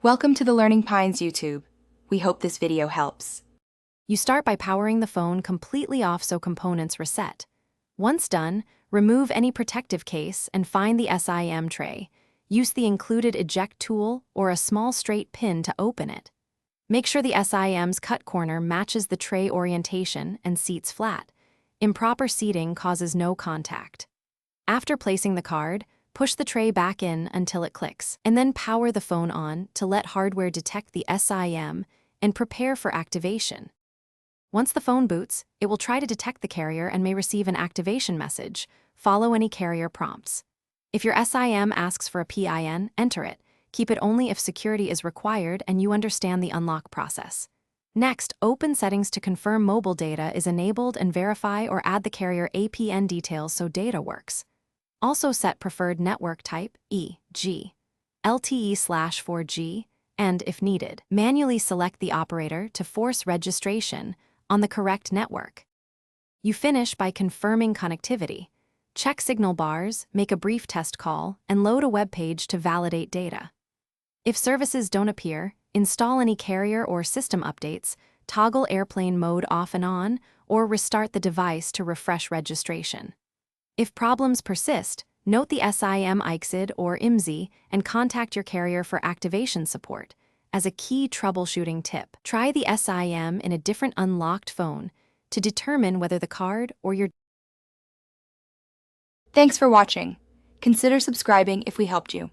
Welcome to the Learning Pines YouTube. We hope this video helps. You start by powering the phone completely off so components reset. Once done, remove any protective case and find the SIM tray. Use the included eject tool or a small straight pin to open it. Make sure the SIM's cut corner matches the tray orientation and seats flat. Improper seating causes no contact. After placing the card, push the tray back in until it clicks, and then power the phone on to let hardware detect the SIM and prepare for activation. Once the phone boots, it will try to detect the carrier and may receive an activation message. Follow any carrier prompts. If your SIM asks for a PIN, enter it. Keep it only if security is required and you understand the unlock process. Next, open settings to confirm mobile data is enabled and verify or add the carrier APN details so data works. Also set preferred network type, e.g., LTE/4G, and, if needed, manually select the operator to force registration on the correct network. You finish by confirming connectivity. Check signal bars, make a brief test call, and load a web page to validate data. If services don't appear, install any carrier or system updates, toggle airplane mode off and on, or restart the device to refresh registration. If problems persist, note the SIM ICSID or IMSI and contact your carrier for activation support. As a key troubleshooting tip, try the SIM in a different unlocked phone to determine whether the card or your... Thanks for watching. Consider subscribing if we helped you.